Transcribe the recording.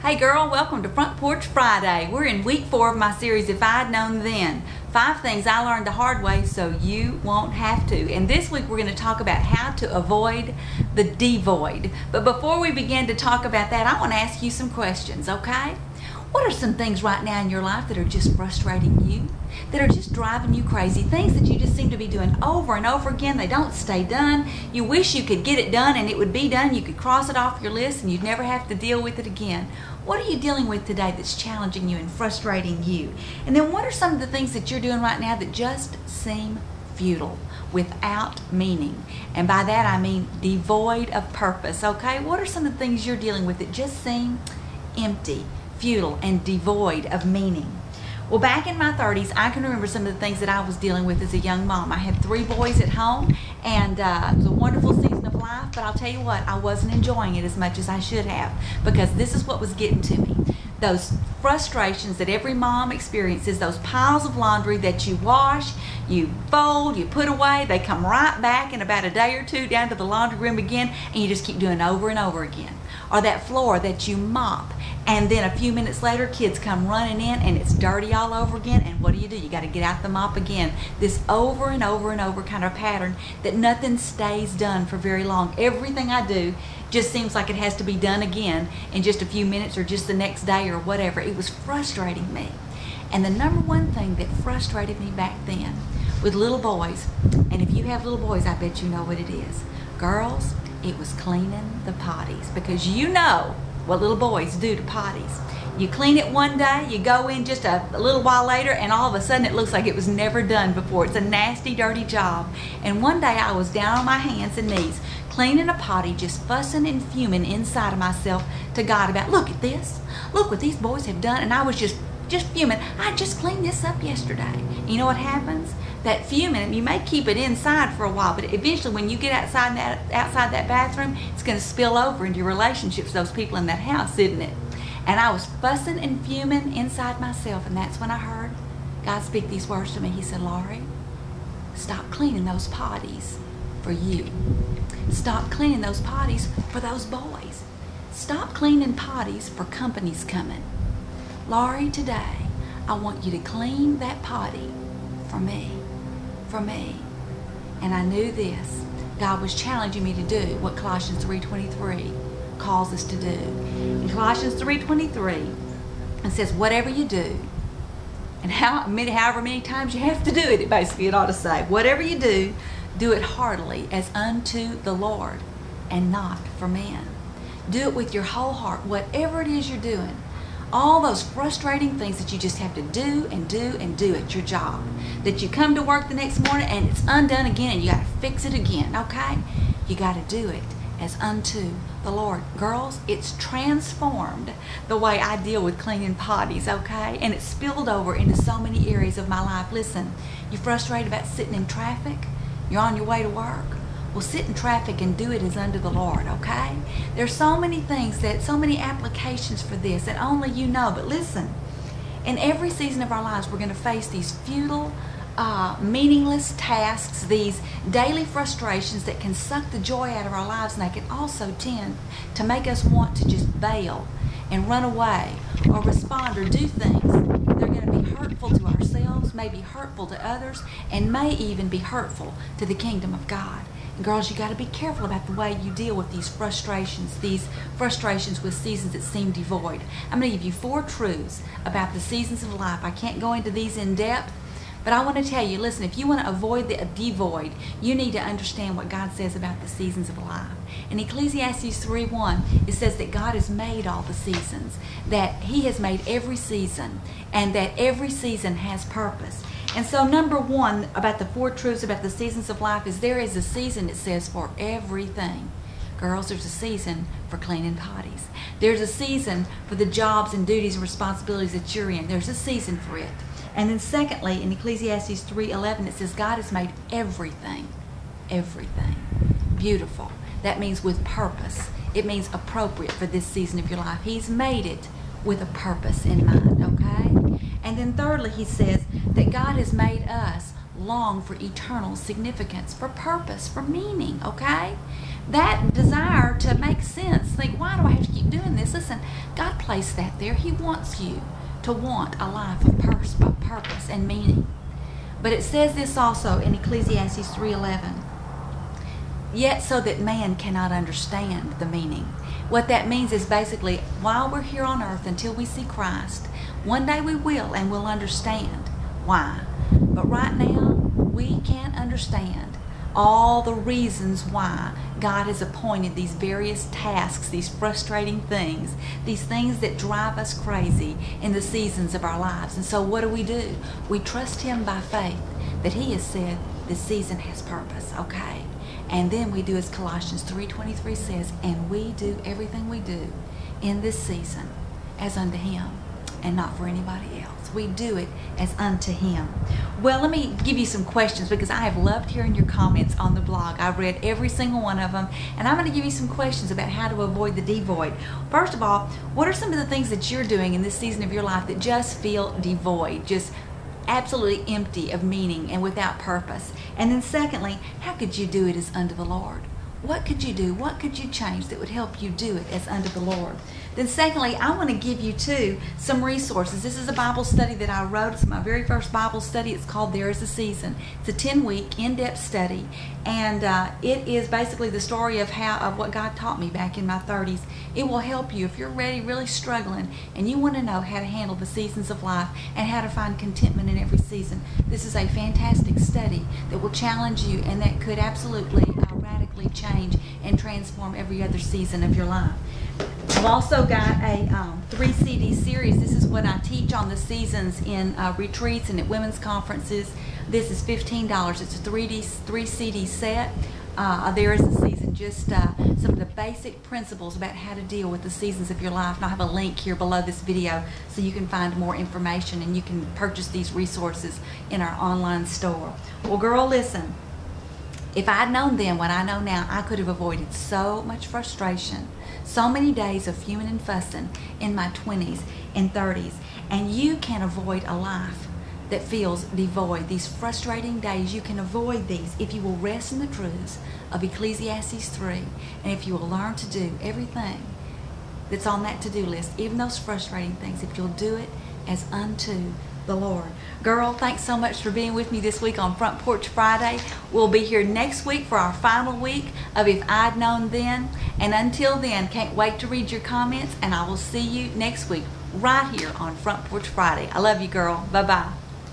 Hey girl, welcome to Front Porch Friday. We're in week 4 of my series, If I'd Known Then. 5 things I learned the hard way so you won't have to. And this week we're going to talk about how to avoid the devoid. But before we begin to talk about that, I want to ask you some questions, okay? What are some things right now in your life that are just frustrating you? That are just driving you crazy? Things that you just seem to be doing over and over again. They don't stay done. You wish you could get it done and it would be done. You could cross it off your list and you'd never have to deal with it again. What are you dealing with today that's challenging you and frustrating you? And then what are some of the things that you're doing right now that just seem futile, without meaning? And by that I mean devoid of purpose, okay? What are some of the things you're dealing with that just seem empty, futile, and devoid of meaning? Well, back in my 30s, I can remember some of the things that I was dealing with as a young mom. I had 3 boys at home, and it was a wonderful season of life, but I'll tell you what, I wasn't enjoying it as much as I should have, because this is what was getting to me. Those frustrations that every mom experiences, those piles of laundry that you wash, you fold, you put away, they come right back in about a day or 2 down to the laundry room again, and you just keep doing it over and over again. Or that floor that you mop, and then a few minutes later kids come running in and it's dirty all over again, and what do? You got to get out the mop again. This over and over and over kind of pattern that nothing stays done for very long. Everything I do just seems like it has to be done again in just a few minutes or just the next day or whatever. It was frustrating me. And the number one thing that frustrated me back then with little boys, and if you have little boys, I bet you know what it is. Girls, it was cleaning the potties, because you know what little boys do to potties. You clean it one day, you go in just a little while later, and all of a sudden it looks like it was never done before. It's a nasty, dirty job. And one day I was down on my hands and knees cleaning a potty, just fussing and fuming inside of myself to God about, look at this, look what these boys have done. And I was just fuming. I just cleaned this up yesterday. You know what happens? That fuming, you may keep it inside for a while, but eventually when you get outside that bathroom, it's going to spill over into your relationships, those people in that house, isn't it? And I was fussing and fuming inside myself, and that's when I heard God speak these words to me. He said, Laurie, stop cleaning those potties for you. Stop cleaning those potties for those boys. Stop cleaning potties for companies coming. Laurie, today, I want you to clean that potty for me. For me. And I knew this. God was challenging me to do what Colossians 3:23 calls us to do. In Colossians 3:23, it says, whatever you do, and however many times you have to do it, it ought to say, whatever you do, do it heartily as unto the Lord and not for men. Do it with your whole heart, whatever it is you're doing. All those frustrating things that you just have to do and do and do at your job, that you come to work the next morning and it's undone again and you got to fix it again, okay? You got to do it as unto the Lord. Girls, it's transformed the way I deal with cleaning potties, okay? And it's spilled over into so many areas of my life. Listen, you're frustrated about sitting in traffic? You're on your way to work? Well, sit in traffic and do it as unto the Lord, okay? There's so many things, so many applications for this that only you know. But listen, in every season of our lives, we're going to face these futile, meaningless tasks, these daily frustrations that can suck the joy out of our lives, and they can also tend to make us want to just bail and run away or respond or do things that are going to be hurtful to ourselves, may be hurtful to others, and may even be hurtful to the kingdom of God. And girls, you got to be careful about the way you deal with these frustrations with seasons that seem devoid. I'm going to give you 4 truths about the seasons of life. I can't go into these in depth, but I want to tell you, listen, if you want to avoid the devoid, you need to understand what God says about the seasons of life. In Ecclesiastes 3:1, it says that God has made all the seasons, that He has made every season, and that every season has purpose. And so number 1 about the 4 truths about the seasons of life is there is a season, it says, for everything. Girls, there's a season for cleaning potties. There's a season for the jobs and duties and responsibilities that you're in. There's a season for it. And then secondly, in Ecclesiastes 3:11, it says God has made everything beautiful. That means with purpose. It means appropriate for this season of your life. He's made it with a purpose in mind, okay? And then thirdly, he says that God has made us long for eternal significance, for purpose, for meaning, okay? that desire to make sense. Think, why do I have to keep doing this? Listen, God placed that there. He wants you to want a life of purpose and meaning. But it says this also in Ecclesiastes 3:11. Yet so that man cannot understand the meaning. What that means is basically, while we're here on earth until we see Christ, one day we will, and we'll understand why. But right now, we can't understand all the reasons why God has appointed these various tasks, these frustrating things, these things that drive us crazy in the seasons of our lives. And so what do? We trust Him by faith that He has said this season has purpose, okay? And then we do as Colossians 3:23 says, and we do everything we do in this season as unto Him and not for anybody else. We do it as unto Him. Well, let me give you some questions because I have loved hearing your comments on the blog. I've read every single one of them, and I'm going to give you some questions about how to avoid the devoid. First of all, what are some of the things that you're doing in this season of your life that just feel devoid, just absolutely empty of meaning and without purpose? And then secondly, how could you do it as unto the Lord? What could you do? What could you change that would help you do it as unto the Lord? Then secondly, I want to give you too some resources. This is a Bible study that I wrote. It's my very first Bible study. It's called There Is a Season. It's a 10-week in-depth study, and it is basically the story of what God taught me back in my 30s. It will help you if you're really struggling and you want to know how to handle the seasons of life and how to find contentment in every season. This is a fantastic study that will challenge you and that could absolutely radically change and transform every other season of your life. I've also got a 3 CD series. This is what I teach on the seasons in retreats and at women's conferences. This is $15. It's a 3 CD set. There is a season, just some of the basic principles about how to deal with the seasons of your life. And I'll have a link here below this video so you can find more information and you can purchase these resources in our online store. Well, girl, listen. If I'd known then what I know now, I could have avoided so much frustration, so many days of fuming and fussing in my 20s and 30s. And you can avoid a life that feels devoid. These frustrating days, you can avoid these if you will rest in the truths of Ecclesiastes 3, and if you will learn to do everything that's on that to-do list, even those frustrating things, if you'll do it as unto the Lord. Girl, thanks so much for being with me this week on Front Porch Friday. We'll be here next week for our final week of If I'd Known Then. And until then, can't wait to read your comments, and I will see you next week right here on Front Porch Friday. I love you, girl. Bye-bye.